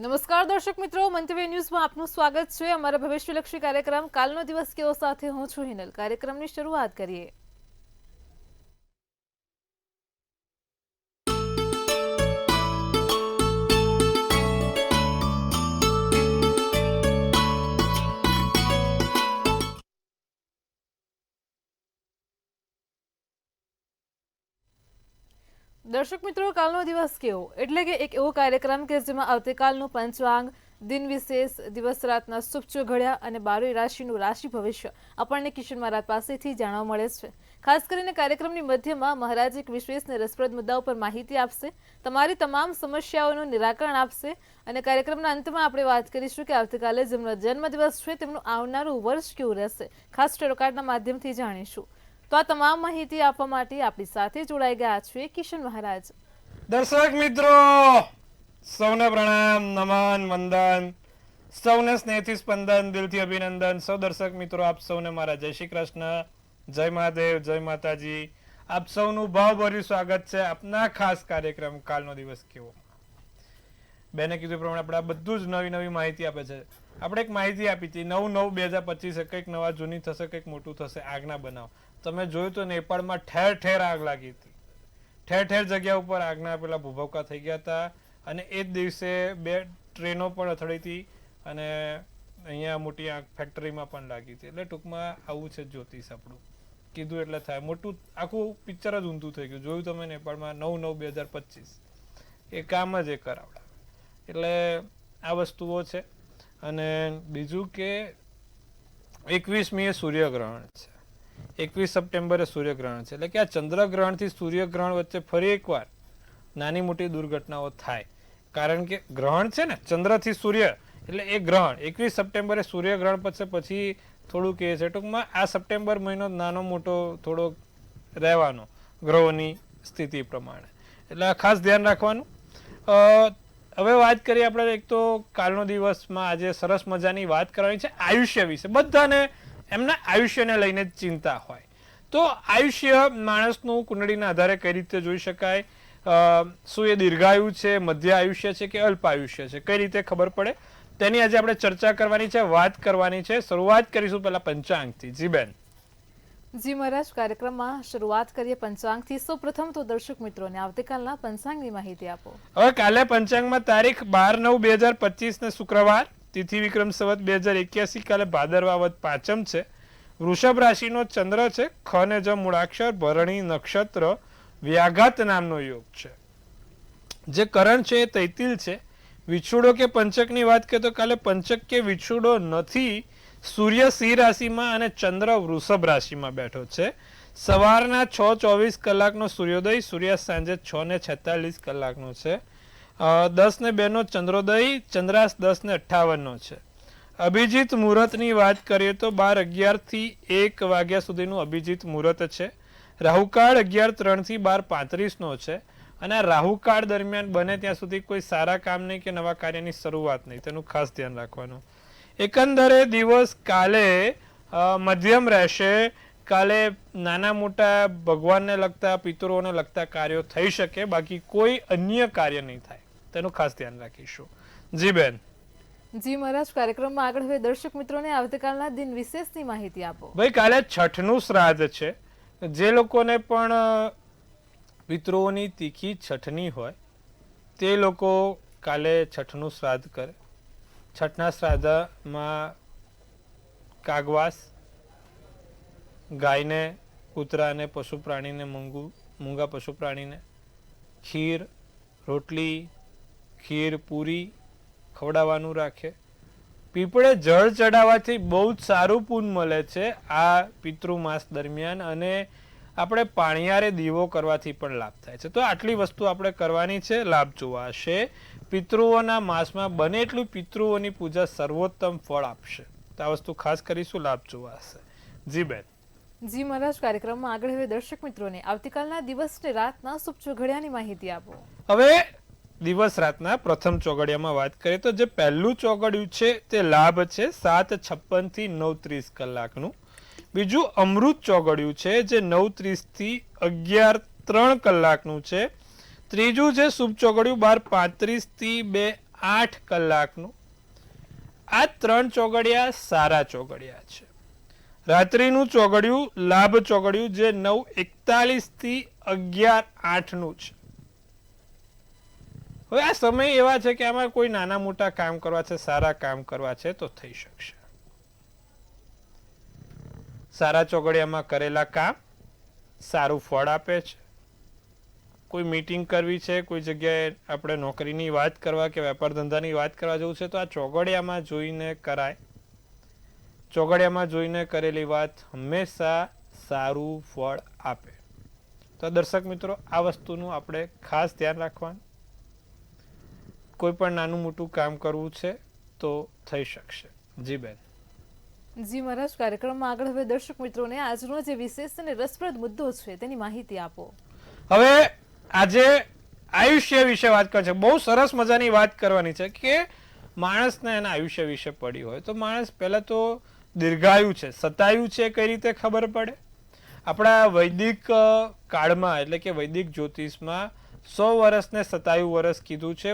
નમસ્કાર દર્શક મિત્રો, મંતવ્ય ન્યૂઝમાં આપનું સ્વાગત છે. અમારા ભવિષ્યલક્ષી કાર્યક્રમ કાલનો દિવસ કેવો સાથે હું છું હિનલ. કાર્યક્રમની શરૂઆત કરીએ. દર્શક મિત્રો, કાલનો દિવસ કેવો એટલે કે એક એવો કાર્યક્રમ કે જેમાં આવતીકાલનું પંચાંગ, દિન વિશેષ, દિવસ રાતના શુભ ચોઘડિયા અને 12 રાશિનું રાશિ ભવિષ્ય આપણને કિશન મહારાજ પાસેથી જાણવા મળે છે. ખાસ કરીને કાર્યક્રમની મધ્યમાં મહારાજ એક વિશેષ અને રસપ્રદ મુદ્દાઓ પર માહિતી આપશે, તમારી તમામ સમસ્યાઓનું નિરાકરણ આપશે અને કાર્યક્રમના અંતમાં આપણે વાત કરીશું કે આવતીકાલે જેમનો જન્મદિવસ છે તેમનું આવનારું વર્ષ કેવું રહેશે, ખાસ ટેરો કાર્ડના માધ્યમથી જાણીશું. તો આ તમામ માહિતી આપવા માટે આપણી સાથે જોડાઈ ગયા છે કિશન મહારાજ. દર્શક મિત્રો સૌને પ્રણામ, નમન, વંદન, સૌને સ્નેહથી સ્પંદન, દિલથી અભિનંદન. સૌ દર્શક મિત્રો આપ સૌને મારા જય શ્રી કૃષ્ણ, જય મહાદેવ, જય માતાજી. આપ સૌનું ભાવભર્યું સ્વાગત છે આપના ખાસ કાર્યક્રમ કાલનો દિવસ કેવો. બેને કીધું પ્રમાણે આપણે આ બધું જ નવી નવી માહિતી આપે છે. આપણે એક માહિતી આપી હતી 9/9/2025 કંઈક નવા જૂની થશે, કંઈક મોટું થશે, આગના બનાવ. તમે જોયું તો નેપાળમાં ઠેર ઠેર આગ લાગી હતી, ઠેર ઠેર જગ્યા ઉપર આગના પેલા ભૂભવકા થઈ ગયા હતા અને એ જ દિવસે 2 ટ્રેનો પણ અથડી હતી અને અહીંયા મોટી આગ ફેક્ટરીમાં પણ લાગી હતી. એટલે ટૂંકમાં આવું છે જ્યોતિષ આપણું, કીધું એટલે થાય. મોટું આખું પિક્ચર જ ઊંધું થઈ ગયું. જોયું તમે નેપાળમાં 9/9/2025 એ કામ જ એ કરાવડા. એટલે આ વસ્તુઓ છે. અને બીજું કે 21મીએ સૂર્યગ્રહણ છે, 21 સપ્ટેમ્બરે સૂર્યગ્રહણ છે. એટલે કે આ ચંદ્રગ્રહણથી સૂર્યગ્રહણ વચ્ચે ફરી એકવાર નાની મોટી દુર્ઘટનાઓ થાય. કારણ કે ગ્રહણ છે ને ચંદ્રથી સૂર્ય, એટલે એ ગ્રહણ 21 સપ્ટેમ્બરે સૂર્યગ્રહણ પછી થોડુંક એ છે. ટૂંકમાં આ સપ્ટેમ્બર મહિનો નાનો મોટો થોડોક રહેવાનો ગ્રહોની સ્થિતિ પ્રમાણે. એટલે આ ખાસ ધ્યાન રાખવાનું. હવે વાત કરીએ આપણે. એક તો કાલનો દિવસમાં આજે સરસ મજાની વાત કરવાની છે આયુષ્ય વિશે. બધાને એમના આયુષ્યને લઈને જ ચિંતા હોય. તો આયુષ્ય માણસનું કુંડળીના આધારે કઈ રીતે જોઈ શકાય, શું એ દીર્ઘાયુ છે, મધ્ય આયુષ્ય છે કે અલ્પ આયુષ્ય છે, કઈ રીતે ખબર પડે, તેની આજે આપણે ચર્ચા કરવાની છે, વાત કરવાની છે. શરૂઆત કરીશું પહેલા પંચાંગથી. જી બેન. જી મહારાજ, કાર્યક્રમમાં શરૂઆત કરીએ પંચાંગથી. સૌપ્રથમ તો દર્શક મિત્રોને આવતીકાલના પંચાંગની માહિતી આપો. હવે કાલે પંચાંગમાં તારીખ 12/9/2025 ને શુક્રવાર, તિથિ વિક્રમ સંવત 2081, કાલે ભાદરવા વદ પાંચમ છે. વૃષભ રાશિનો ચંદ્ર છે, ખ ને જ મૂળાક્ષર, ભરણી નક્ષત્ર, વ્યાઘાત નામનો યોગ છે. જે કરણ છે એ તૈતિલ છે. વિછુડો કે પંચકની વાત કરીએ તો કાલે પંચક કે વિછુડો નથી. સૂર્ય સિંહ રાશિમાં અને ચંદ્ર વૃષભ રાશિમાં બેઠો છે. સવારના 6:24 કલાકનો સૂર્યોદય, સૂર્યાસ્ત સાંજે 6:46 કલાકનો છે. 10:02 નો ચંદ્રોદય, ચંદ્રાસ્ત 10:58 છે. અભિજીત મુહૂર્તની વાત કરીએ તો 12:11 થી 1 વાગ્યા સુધીનું અભિજીત મુહૂર્ત છે. રાહુકાળ 11:03 થી 12:35 છે. અને આ રાહુકાળ દરમિયાન બને ત્યાં સુધી કોઈ સારા કામ નહીં કે નવા કાર્યની શરૂઆત નહીં, તેનું ખાસ ધ્યાન રાખવાનું. એકંદરે દિવસ કાલે મધ્યમ રહેશે. કાલે નાના મોટા ભગવાનને લગતા, પિતૃઓને લગતા કાર્યો થઈ શકે, બાકી કોઈ અન્ય કાર્ય નહીં થાય, તેનું ખાસ ધ્યાન રાખીશું. જી બેન. જી મહારાજ, કાર્યક્રમમાં આગળ હવે દર્શક મિત્રોને આવતીકાલના દિન વિશેષની માહિતી આપો. ભાઈ કાલે છઠનું શ્રાદ્ધ છે. જે લોકોને પણ પિતૃઓની તિથિ છઠની હોય તે લોકો કાલે છઠનું શ્રાદ્ધ કરે. છઠના શ્રાદ્ધમાં કાગવાસ, ગાયને, કૂતરાને, પશુ પ્રાણીને, મૂંગા પશુ પ્રાણીને ખીર, રોટલી, ખીર, પૂરી ખવડાવવાનું રાખે. પીપળે જળ ચડાવવાથી બહુ જ સારું પુણ્ય મળે છે આ પિતૃમાસ દરમિયાન. અને આપણે પાણિયારે દીવો કરવાથી પણ લાભ થાય છે. તો આટલી વસ્તુ આપણે કરવાની છે, લાભ જોવા હશે. પિતૃઓના માસમાં બને એટલું પિતૃઓની પૂજા સર્વોત્તમ ફળ આપશે. તો આ વસ્તુ ખાસ કરીશું, લાભ જોવા હશે. જી બેન. જી મહારાજ, કાર્યક્રમમાં આગળ હવે દર્શક મિત્રોને આવતીકાલના દિવસ ને રાતના શુભ ચોઘડિયાની માહિતી આપો. હવે દિવસ રાતના પ્રથમ ચોઘડિયામાં વાત કરીએ તો જે પહેલું ચોઘડિયું છે તે લાભ છે 7:56 થી 9:30 કલાકનું. બીજું અમૃત ચોઘડિયું છે જે 9:30 થી 11:03 કલાકનું છે. ત્રીજું છે શુભ ચોઘડિયું 12:35 થી 8 કલાકનું. આ 3 ચોઘડિયા સારા ચોઘડિયા છે. રાત્રિનું ચોઘડિયું લાભ ચોઘડિયું જે 9:41 થી 11:08 નું છે. હવે આ સમય એવા છે કે આમાં કોઈ નાના મોટા કામ કરવા છે, સારા કામ કરવા છે તો થઈ શકશે. સારા ચોઘડિયામાં કરેલા કામ સારું ફળ આપે છે. કોઈ મીટિંગ કરવી છે, કોઈ જગ્યાએ આપણે નોકરીની વાત કરવા કે વેપાર ધંધાની વાત કરવા જવું છે તો આ ચોઘડિયામાં જોઈને કરાય. ચોઘડિયામાં જોઈને કરેલી વાત હંમેશા સારું ફળ આપે. તો દર્શક મિત્રો, આ વસ્તુનું આપણે ખાસ ધ્યાન રાખવાનું. કોઈ પણ નાનું મોટું કામ કરવું છે તો થઈ શકશે. જી બેન. જી મહારાજ, કાર્યક્રમમાં આગળ હવે દર્શક મિત્રોને આજનો જે વિશેષ અને રસપ્રદ મુદ્દો છે તેની માહિતી આપો. હવે આજે આયુષ્ય વિશે વાત કરે છે. બહુ સરસ મજાની વાત કરવાની છે કે માણસને એના આયુષ્ય વિશે પડી હોય તો માણસ પહેલા તો દીર્ઘાયુ છે, સતાયુ છે કઈ રીતે ખબર પડે? આપણા વૈદિક કાળમાં એટલે કે વૈદિક જ્યોતિષમાં 100 વર્ષને 27 વર્ષ કીધું છે.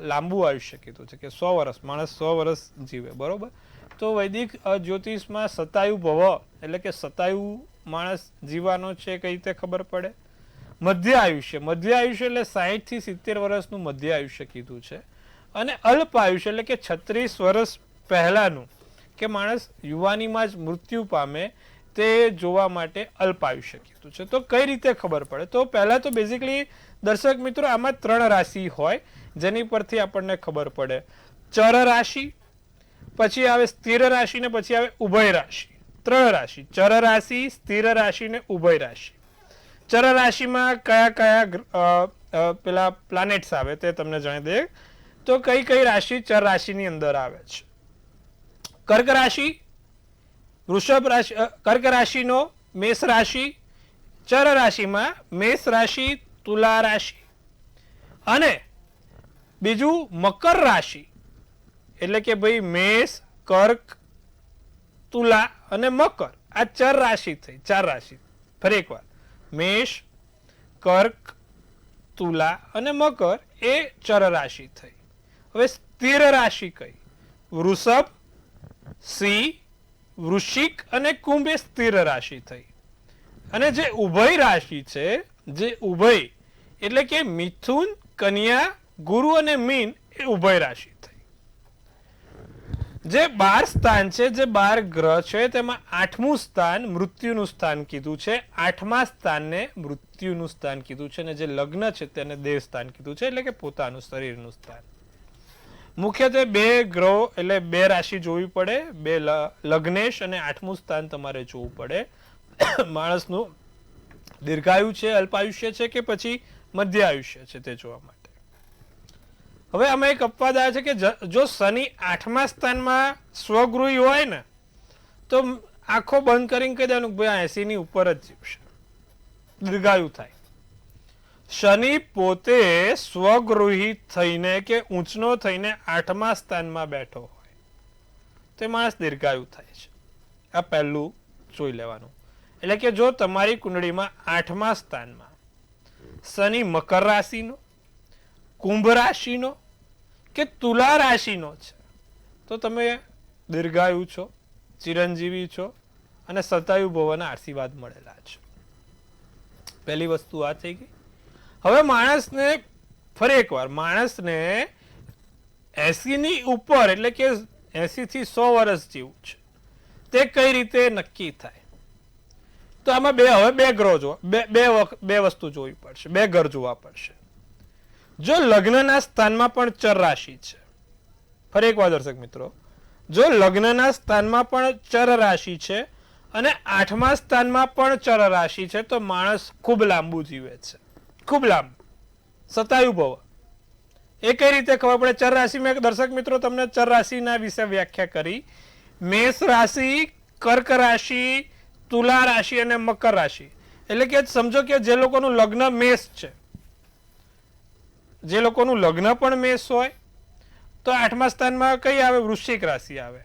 લાંબુ આયુષ્ય કીધું છે કે 100 વર્ષ માણસ 100 વર્ષ જીવે. બરોબર? તો વૈદિક જ્યોતિષમાં સતાયુ ભવ એટલે કે સતાયુ માણસ જીવાનો છે કઈ રીતે ખબર પડે? મધ્ય આયુષ્ય એટલે 60 થી 70 વર્ષનું મધ્ય આયુષ્ય કીધું છે. અને અલ્પ આયુષ્ય એટલે કે 36 વર્ષ પહેલાનું કે માણસ યુવાનીમાં જ મૃત્યુ પામે તે જોવા માટે અલ્પ આયુષ્ય કીધું છે. તો કઈ રીતે ખબર પડે? તો પહેલા તો બેઝિકલી દર્શક મિત્રો આમાં 3 રાશિ હોય જેની પરથી આપણને ખબર પડે. ચર રાશિ, પછી આવે સ્થિર રાશિ ને પછી આવે ઉભય રાશિ. 3 રાશિ: ચર રાશિ, સ્થિર રાશિ ને ઉભય રાશિ. ચર રાશિમાં કયા કયા પેલા પ્લાનેટ્સ આવે તે તમને જણાવી દે. તો કઈ કઈ રાશિ ચર રાશિની અંદર આવે છે? કર્ક રાશિ, વૃષભ રાશિ, કર્ક રાશિનો મેષ રાશિ, ચર રાશિમાં મેષ રાશિ, તુલા રાશિ અને બીજું મકર રાશિ એટલે કે ભાઈ મેષ, કર્ક, તુલા અને મકર. આ ચર રાશિ થઈ, 4 રાશિ. ફરી એકવાર, મેષ, કર્ક, તુલા અને મકર એ ચર રાશિ થઈ. હવે સ્થિર રાશિ કઈ? વૃષભ, સિંહ, વૃશ્ચિક અને કુંભ એ સ્થિર રાશિ થઈ. અને જે ઉભય રાશિ છે, જે ઉભય એટલે કે મિથુન, કન્યા, ગુરુ અને મીન એ ઉભય રાશિ થઈ. જે 12 સ્થાન છે, જે 12 ગ્રહ છે તેમાં 8મું સ્થાન મૃત્યુનું સ્થાન કીધું છે. 8મા સ્થાનને મૃત્યુનું સ્થાન કીધું છે અને જે લગ્ન છે તેને દેહ સ્થાન કીધું છે એટલે કે પોતાનું શરીરનું સ્થાન. મુખ્યત્વે 2 ગ્રહો એટલે 2 રાશિ જોવી પડે. 2 લગ્નેશ અને 8મું સ્થાન તમારે જોવું પડે. માણસનું દીર્ઘાયુ છે, અલ્પાયુષ્ય છે કે પછી મધ્ય આયુષ્ય છે તે જોવા માટે. હવે આમાં એક અપવાદ આવે છે કે જો શનિ 8મા સ્થાનમાં સ્વગૃહી હોય ને તો આંખો બંધ કરીને કહી દેવાનું ભાઈ 80 ની ઉપર જ જીવશે, દીર્ઘાયુ થાય. શનિ પોતે સ્વગૃહી થઈને કે ઊંચનો થઈને 8મા સ્થાનમાં બેઠો હોય તે માણસ દીર્ઘાયુ થાય છે. આ પહેલું જોઈ લેવાનું. એટલે કે જો તમારી કુંડળીમાં 8મા સ્થાનમાં શનિ મકર રાશિનો, કુંભ રાશિનો કે તુલા રાશિનો છે તો તમે દીર્ઘાયુ છો, ચિરંજીવી છો અને સતાયુ ભવના આશીર્વાદ મળેલા છે. પહેલી વસ્તુ આ થઈ ગઈ. હવે માણસને ફરી એકવાર માણસને 80 ની ઉપર એટલે કે 80 થી 100 વર્ષ જીવવું છે તે કઈ રીતે નક્કી થાય? તો આમાં હવે બે ગ્રહો જોવા, બે વસ્તુ જોવી પડશે, 2 ગ્રહ જોવા પડશે. જો લગ્નના સ્થાનમાં પણ ચર રાશિ છે, ફરી એકવાર દર્શક મિત્રો, જો લગ્નના સ્થાનમાં પણ ચર રાશિ છે અને 8મા સ્થાનમાં પણ ચર રાશિ છે તો માણસ ખૂબ લાંબુ જીવે છે, ખૂબ લાંબુ, સતાયુ ભવ. એ કઈ રીતે ખબર પડે? ચર રાશિ મેં દર્શક મિત્રો તમને ચર રાશિના વિશે વ્યાખ્યા કરી. મેષ રાશિ, કર્ક રાશિ, તુલા રાશિ અને મકર રાશિ. એટલે કે સમજો કે જે લોકોનું લગ્ન મેષ છે, જે લોકોનું લગ્ન પણ મેષ હોય તો 8મા સ્થાનમાં કઈ આવે? વૃશ્ચિક રાશિ આવે.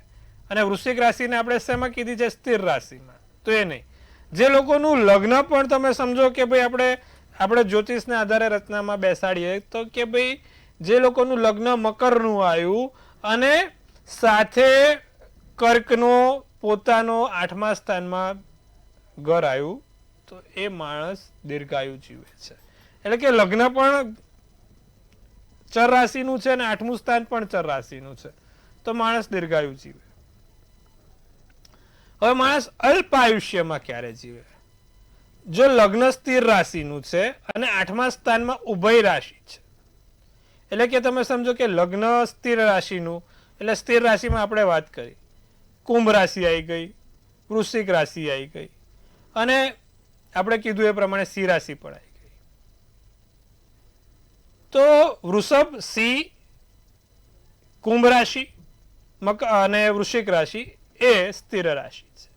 અને વૃશ્ચિક રાશિને આપણે શેમાં કીધી છે? સ્થિર રાશિમાં. તો એ નહીં. જે લોકોનું લગ્ન પણ તમે સમજો કે ભાઈ આપણે જ્યોતિષના આધારે રચનામાં બેસાડીએ તો કે ભાઈ જે લોકોનું લગ્ન મકરનું આવ્યું અને સાથે કર્કનો પોતાનો 8મા સ્થાનમાં ઘર આવ્યું તો એ માણસ દીર્ઘાયુ જીવે છે. એટલે કે લગ્ન પણ ચર રાશિનું છે અને 8મું સ્થાન પણ ચર રાશિનું છે તો માણસ દીર્ઘાયુ જીવે. હવે માણસ અલ્પ આયુષ્યમાં ક્યારે જીવે? જો લગ્ન સ્થિર રાશિનું છે અને 8મા સ્થાનમાં ઉભય રાશિ છે, એટલે કે તમે સમજો કે લગ્ન સ્થિર રાશિનું, એટલે સ્થિર રાશિમાં આપણે વાત કરી, કુંભ રાશિ આવી ગઈ, વૃશ્ચિક રાશિ આવી ગઈ અને આપણે કીધું એ પ્રમાણે સિંહ રાશિ પણ આવી ગઈ. તો વૃષભ, સિંહ, કુંભ રાશિ અને વૃશ્ચિક રાશિ એ સ્થિર રાશિ છે.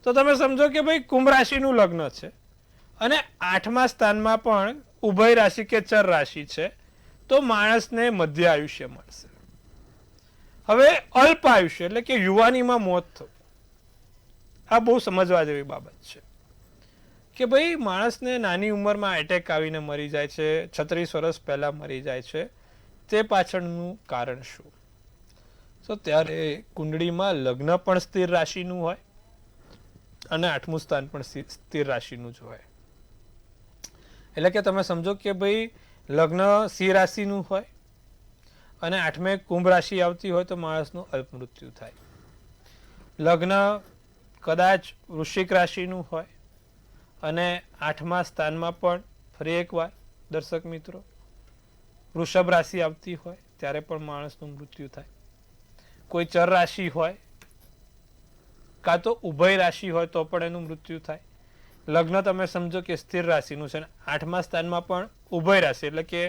તો તમે સમજો કે ભાઈ કુંભ રાશિનું લગ્ન છે અને 8મા સ્થાનમાં પણ ઉભય રાશિ કે ચર રાશિ છે તો માણસને મધ્ય આયુષ્ય મળશે. હવે અલ્પ આયુષ્ય એટલે કે યુવાનીમાં મોત થવું, આ બહુ સમજવા જેવી બાબત છે કે ભાઈ માણસને નાની ઉંમરમાં એટેક આવીને મરી જાય છે, 36 વર્ષ પહેલા મરી જાય છે, તે પાછળનું કારણ શું? તો ત્યારે કુંડળીમાં લગ્ન પણ સ્થિર રાશિનું હોય અને 8મું સ્થાન પણ સ્થિર રાશિનું જ હોય. એટલે કે તમે સમજો કે ભાઈ લગ્ન સિંહ રાશિનું હોય અને 8મે કુંભ રાશિ આવતી હોય તો માણસનું અલ્પ મૃત્યુ થાય. લગ્ન કદાચ વૃશ્ચિક રાશિનું હોય અને 8મા સ્થાનમાં પણ ફરી એકવાર દર્શક મિત્રો વૃષભ રાશિ આવતી હોય ત્યારે પણ માણસનું મૃત્યુ થાય. કોઈ ચર રાશિ હોય કાં તો ઉભય રાશિ હોય તો પણ એનું મૃત્યુ થાય. લગ્ન તમે સમજો કે સ્થિર રાશિનું છે, 8મા સ્થાનમાં પણ ઉભય રાશિ, એટલે કે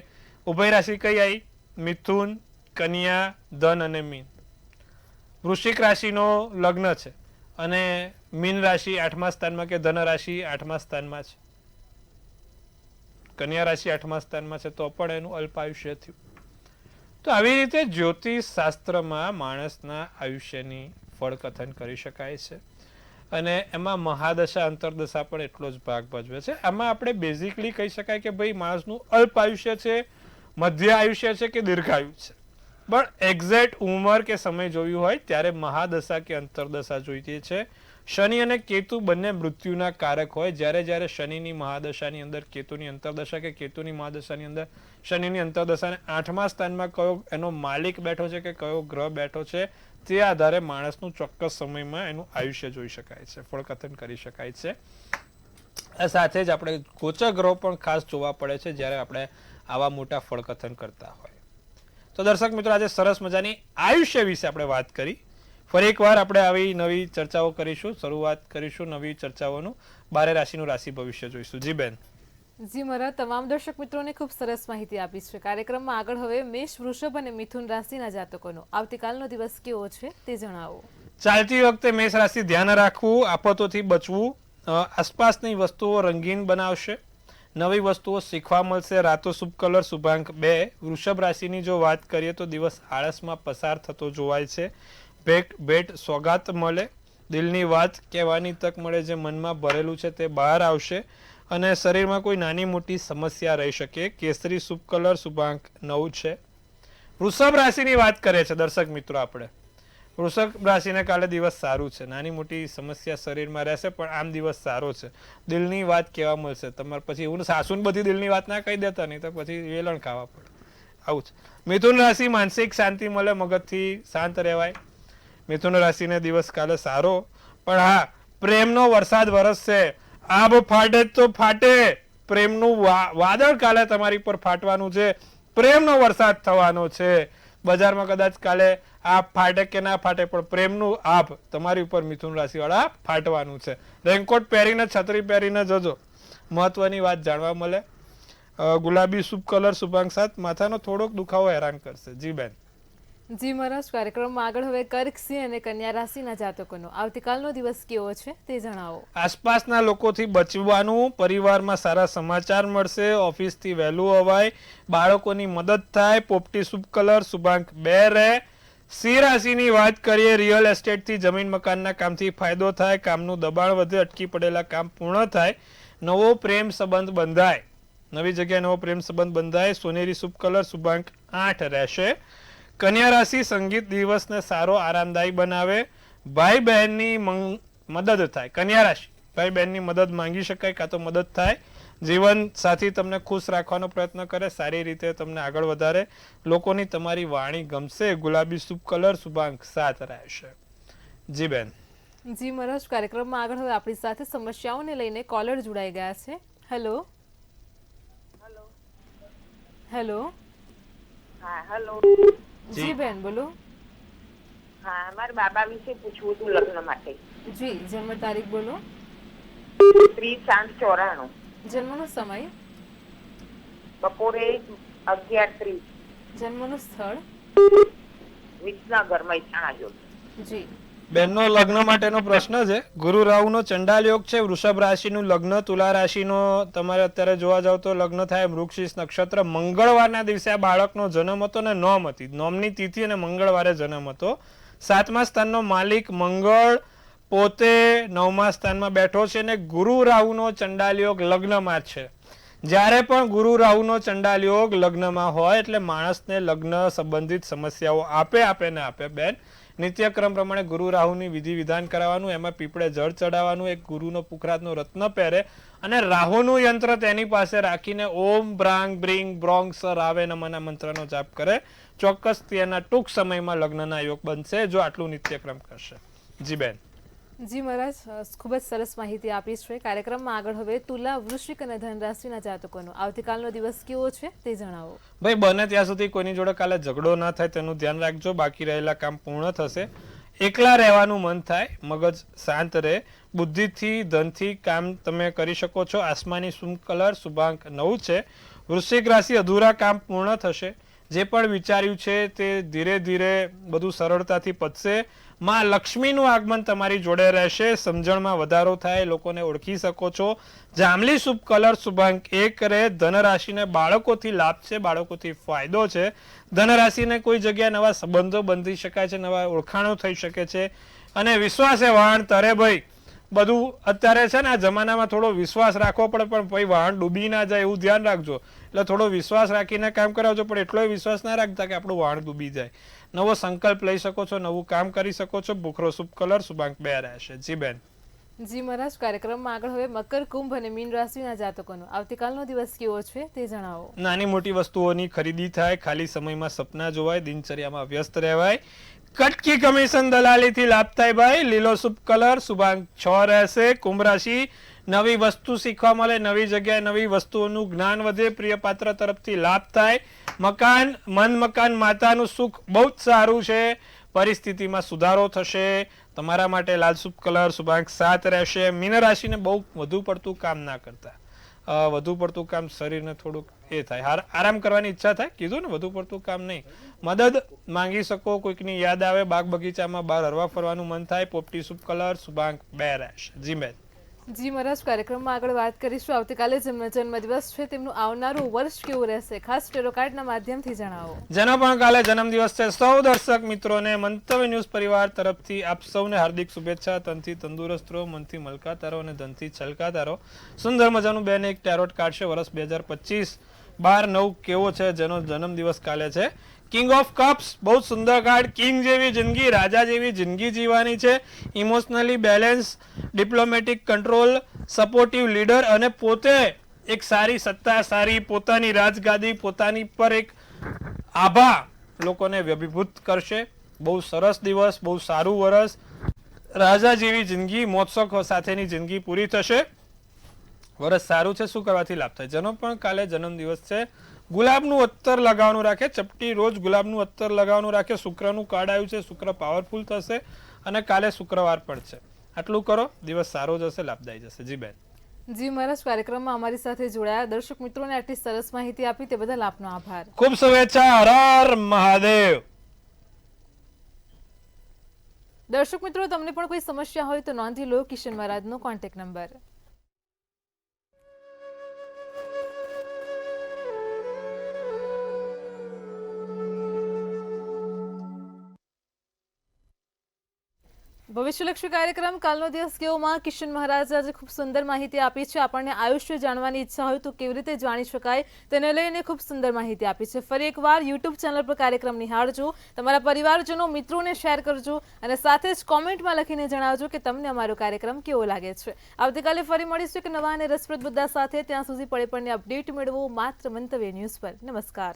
ઉભય રાશિ કઈ આવી? મિથુન, કન્યા, ધન અને મીન. વૃશ્ચિક રાશિનો લગ્ન છે અને મીન રાશિ 8મા સ્થાનમાં કે ધન રાશિ 8મા સ્થાનમાં છે, કન્યા રાશિ 8મા સ્થાનમાં છે તો પણ એનું અલ્પ આયુષ્ય થયું. તો આવી રીતે જ્યોતિષ શાસ્ત્રમાં માણસના આયુષ્યની ફળકથન કરી શકાય છે અને એમાં મહાદશા અંતરદશા પણ એટલો જ ભાગ ભજવે છે. આમાં આપણે બેઝિકલી કહી શકાય કે ભાઈ માણસનું અલ્પ આયુષ્ય છે, મધ્ય આયુષ્ય છે કે દીર્ઘાયુ છે, પણ એક્ઝેક્ટ ઉંમર કે સમય જોયું હોય ત્યારે મહાદશા કે અંતરદશા જોઈતી છે. શનિ અને કેતુ બંને મૃત્યુના કારક હોય. જ્યારે શનિની મહાદશાની અંદર કેતુની અંતરદશા કે કેતુની મહાદશાની અંદર શનિની અંતરદશાને 8મા સ્થાનમાં કયો એનો માલિક બેઠો છે કે કયો ગ્રહ બેઠો છે તે આધારે માણસનું ચોક્કસ સમયમાં એનું આયુષ્ય જોઈ શકાય છે, ફળકથન કરી શકાય છે. આ સાથે જ આપણે ગોચર ગ્રહો પણ ખાસ જોવા પડે છે જ્યારે આપણે આવા મોટા ફળકથન કરતા હોય. તો દર્શક મિત્રો આજે સરસ મજાની આયુષ્ય વિશે આપણે વાત કરી. ફરી એકવાર આપણે આવી નવી ચર્ચાઓ કરીશું, શરૂઆત કરીશું નવી ચર્ચાઓનું. 12 રાશિનું રાશિ ભવિષ્ય જોઈશું. જી બેન. જી મારા તમામ દર્શક મિત્રોને ખૂબ સરસ માહિતી આપી છે. કાર્યક્રમમાં આગળ હવે મેષ, વૃષભ અને મિથુન રાશિના જાતકોનો આવતીકાલનો દિવસ કેવો છે તે જણાવો. ચાલતી વખતે મેષ રાશિ ધ્યાન રાખવું, આફતોથી બચવું, આસપાસની વસ્તુઓ રંગીન બનાવશે, નવી વસ્તુઓ શીખવા મળશે. રાતો શુભ કલર શુભાંક 2. વૃષભ રાશિની જો વાત કરીએ તો દિવસ આળસમાં પસાર થતો જોવાય છે. ભેટ સોગાત મળે, દિલની વાત કહેવાની તક મળે, જે મનમાં ભરેલું છે તે બહાર આવશે અને શરીરમાં કોઈ નાની મોટી સમસ્યા રહી શકે. કેસરી શુભ કલર શુભાંક 9 છે. વૃષભ રાશિની વાત કરે છે દર્શક મિત્રો આપણે. વૃષભ રાશિને કાલે દિવસ સારું છે, નાની મોટી સમસ્યા શરીરમાં રહેશે પણ આમ દિવસ સારો છે. દિલની વાત કહેવા મળશે. તમારે પછી એવું સાસુને બધી દિલની વાત ના કહી દેતા, નહીં તો પછી વેલણ ખાવા પડે. આવું છે. મિથુન રાશિ માનસિક શાંતિ મળે, મગજથી શાંત રહેવાય. મિથુન રાશિને દિવસ કાલે સારો, પણ હા પ્રેમનો વરસાદ વરસશે. આબ ફાટે તો ફાટે, પ્રેમનું વાદળ કાલે તમારી પર ફાટવાનું છે, પ્રેમનો વરસાદ થવાનો છે. બજારમાં કદાચ કાલે આપ ફાટે કે ના ફાટે પણ પ્રેમનું આભ તમારી ઉપર મિથુન રાશિ વાળા ફાટવાનું છે. રેનકોટ પહેરીને છત્રી પહેરીને જજો, મહત્વની વાત જાણવા મળે. ગુલાબી શુભ કલર શુભાંક 7. માથાનો થોડોક દુખાવો હેરાન કરશે. જી બેન. જી મહારાજ કાર્યક્રમમાં આગળ હવે કર્ક, સિંહ અને કન્યા રાશિના જાતકોનો આવતીકાલનો દિવસ કેવો છે તે જણાવો. આસપાસના લોકોથી બચવાનું, પરિવારમાં સારા સમાચાર મળશે, ઓફિસથી વહેલું અવાય, બાળકોની મદદ થાય. પોપટી શુભ કલર શુભાંક 2 રહે. સિંહ રાશિની વાત કરીએ, રિયલ એસ્ટેટથી જમીન મકાનના કામથી ફાયદો થાય, કામનું દબાણ વધે, અટકી પડેલા કામ પૂર્ણ થાય, નવો પ્રેમ સંબંધ બંધાય. નવી જગ્યાએ નવો પ્રેમ સંબંધ બંધાય. સોનેરી શુભ કલર શુભાંક 8 રહેશે. કન્યા રાશિ સંગીત દિવસને સારો આરામદાયી બનાવે. ભાઈ બહેનની મદદ થાય. કન્યા રાશિ ભાઈ બહેનની મદદ માંગી શકાય કાં તો મદદ થાય. જીવન સાથી તમને ખુશ રાખવાનો પ્રયત્ન કરે, સારી રીતે તમને આગળ વધારે. લોકોની તમારી વાણી ગમશે. ગુલાબી શુભ કલર શુભાંક 7 રહેશે. જી બેન. જી મહારાજ, કાર્યક્રમમાં આગળ હવે આપણી સાથે સમસ્યાઓને લઈને કોલર જોડાઈ ગયા છે. Hello hello. હા, હેલો. જી બેન, બોલો. હા, મારા બાબા વિશે પૂછવું હતું લગ્ન માટે. જી, જન્મ તારીખ બોલો. 30/7/94. જન્મનો સમય. બપોરે 11:30. જન્મનું સ્થળ. વિસનગર, મહેસાણા જો. જી બેનનો લગ્ન માટેનો પ્રશ્ન છે. ગુરુ રાહુનો ચંડાલ યોગ છે. વૃષભ રાશિનું લગ્ન. તુલા રાશિનો તમારે અત્યારે જોવા જાવ તો લગ્ન થાય. મૃગશીર્ષ નક્ષત્ર. મંગળવારના દિવસે આ બાળકનો જન્મ હતો ને નોમ હતી. નોમની તિથિ અને મંગળવારે જન્મ હતો. 7મા સ્થાનનો માલિક મંગળ પોતે 9મા સ્થાનમાં બેઠો છે ને ગુરુ રાહુનો ચંડાલ યોગ લગ્નમાં છે. જ્યારે પણ ગુરુ રાહુનો ચંડાલ યોગ લગ્નમાં હોય એટલે માણસને લગ્ન સંબંધિત સમસ્યાઓ આપે ને આપે. બેન, નિત્યક્રમ પ્રમાણે ગુરુ રાહુની વિધિ વિધાન કરાવવાનું, એમાં પીપળે જળ ચડાવવાનું, એક ગુરુનો પુખરાતનો રત્ન પહેરે અને રાહુનું યંત્ર તેની પાસે રાખીને ઓમ બ્રાંગ બ્રિંગ બ્રોંગ સર આવે નમના મંત્રનો જાપ કરે. ચોક્કસ તેના ટૂંક સમયમાં લગ્નના યોગ બનશે જો આટલું નિત્યક્રમ કરશે. જી બેન. જી મહારાજ, ખૂબ જ સરસ માહિતી આપી છે. કાર્યક્રમમાં આગળ હવે તુલા, વૃશ્ચિક અને ધન રાશિના જાતકોનો આવતીકાલનો દિવસ કેવો છે તે જણાવો. ભાઈ, બને ત્યાં સુધી કોઈની જોડે કાલે ઝઘડો ના થાય તેનું ધ્યાન રાખજો. બાકી રહેલા કામ પૂર્ણ થશે. એકલા રહેવાનું મન થાય. મગજ શાંત રહે. બુદ્ધિથી ધનથી કામ તમે કરી શકો છો. આસમાની શુભ કલર શુભાંક 9 છે. વૃશ્ચિક રાશિ અધૂરા કામ પૂર્ણ થશે. જે પણ વિચાર્યું છે તે ધીરે ધીરે બધું સરળતાથી પતશે. માં લક્ષ્મીનું આગમન તમારી જોડે રહેશે. સમજણમાં વધારો થાય. લોકોને ઓળખી શકો છો. જાંબલી શુભ કલર શુભાંક 1 રહે. ધન રાશિને બાળકોથી લાભ છે. બાળકોથી ફાયદો છે. ધન રાશિને કોઈ જગ્યાએ નવા સંબંધો બંધી શકાય છે. નવા ઓળખાણો થઈ શકે છે. અને વિશ્વાસે વાહન તરે. ભાઈ, બધું અત્યારે છે ને આ જમાનામાં થોડો વિશ્વાસ રાખવો પડે, પણ ભાઈ વાહન ડૂબી ના જાય એવું ધ્યાન રાખજો. એટલે થોડો વિશ્વાસ રાખીને કામ કરાવજો, પણ એટલો વિશ્વાસ ના રાખતા કે આપણું વાહન ડૂબી જાય. નવો સંકલ્પ લઈ શકો છો. નવું કામ કરી શકો છો. ભૂખરો શુભ કલર શુભાંક 2 રહેશે. જી બેન. જી મહારાજ, કાર્યક્રમમાં આગળ હવે મકર, કુંભ અને મીન રાશિના જાતકોનો આવતીકાલનો દિવસ કેવો છે તે જણાવો. નાની મોટી વસ્તુઓની ખરીદી થાય. ખાલી સમયમાં સપના જોવાય. દિનચર્યામાં વ્યસ્ત રહેવાય. કટકી કમિશન દલાલીથી લાભ થાય. ભાઈ, લીલો શુભ કલર શુભાંક 6 રહેશે. કુંભ રાશિ, નવી વસ્તુ શીખવા મળે. નવી જગ્યાએ નવી વસ્તુઓનું જ્ઞાન વધે. પ્રિય પાત્ર તરફથી લાભ થાય. મકાન મકાન માતાનું સુખ બહુ જ સારું છે. પરિસ્થિતિમાં સુધારો થશે. તમારા માટે લાલ શુભ કલર શુભાંક 7 રહેશે. મીન રાશિને બહુ વધુ પડતું કામ ના કરતા. વધુ પડતું કામ શરીરને થોડુંક એ થાય. આરામ કરવાની ઈચ્છા થાય. કીધું ને, વધુ પડતું કામ નહીં. મદદ માંગી શકો. કોઈકની યાદ આવે. બાગ બગીચામાં બહાર હરવા ફરવાનું મન થાય. પોપટી શુભ કલર શુભાંક 2 રહેશે. જી બેન. જી મહારાજ, કાર્યક્રમમાં આગળ વાત કરીશું આવતીકાલે જન્મદિવસ છે તેમનું આવનારું વર્ષ કેવું રહેશે, ખાસ ટેરો કાર્ડના માધ્યમથી જણાવો. જેનો પણ કાલે જન્મદિવસ છે સૌ દર્શક મિત્રોને મંતવ્ય ન્યૂઝ પરિવાર તરફથી આપ સૌને હાર્દિક શુભેચ્છા. તનથી તંદુરસ્ત રહો, મનથી મલકાતા રહો અને ધનથી છલકાતા રહો. સુંદર મજાનું બેન એક ટેરોટ કાર્ડ છે. વર્ષ 2025 12/9 કેવો છે જેનો જન્મદિવસ કાલે છે. કિંગ ઓફ કપ્સ, બહુ સુંદર કાર્ડ. કિંગ જેવી જિંદગી, રાજા જેવી જિંદગી જીવવાની છે. Emotionally balance, diplomatic control, supportive leader અને પોતે એક સારી સત્તા, સારી પોતાની રાજગાદી, પોતાની પર એક આભા લોકોને વ્યભિભૂત કરશે. બહુ સરસ દિવસ, બહુ સારું વર્ષ. રાજા જેવી જિંદગી, મોત્સવ સાથેની જિંદગી પૂરી થશે. વર્ષ સારું છે. શું કરવાથી લાભ થાય? જેનો પણ કાલે જન્મદિવસ છે, ગુલાબનું અત્તર લગાવવાનું રાખે. ચપટી રોજ ગુલાબનું અત્તર લગાવવાનું રાખે. શુક્રનું કાર્ડ આવ્યું છે. શુક્ર પાવરફુલ થશે અને કાલે શુક્રવાર પણ છે. આટલું કરો, દિવસ સારો જશે, લાભદાયી જશે. જી બેન. જી મહારાજ, કાર્યક્રમમાં અમારી સાથે જોડાયા દર્શક મિત્રોને આટલી સરસ માહિતી આપી તે બદલ આપનો આભાર. ખૂબ શુભેચ્છા. હર હર મહાદેવ. દર્શક મિત્રો, તમને પણ કોઈ સમસ્યા હોય તો નોંધી લો કિશન મહારાજનો કોન્ટેક્ટ નંબર. ભવિષ્યલક્ષી કાર્યક્રમ કાલનો દિવસ કેવોમાં કિશન મહારાજે આજે ખૂબ સુંદર માહિતી આપી છે. આપણને આયુષ્ય જાણવાની ઈચ્છા હોય તો કેવી રીતે જાણી શકાય તેને લઈને ખૂબ સુંદર માહિતી આપી છે. ફરી એકવાર યુટ્યુબ ચેનલ પર કાર્યક્રમ નિહાળજો, તમારા પરિવારજનો મિત્રોને શેર કરજો અને સાથે જ કોમેન્ટમાં લખીને જણાવજો કે તમને અમારો કાર્યક્રમ કેવો લાગે છે. આવતીકાલે ફરી મળીશું એક નવા અને રસપ્રદ મુદ્દા સાથે. ત્યાં સુધી પળે પળની અપડેટ મેળવો માત્ર મંતવ્ય ન્યૂઝ પર. નમસ્કાર.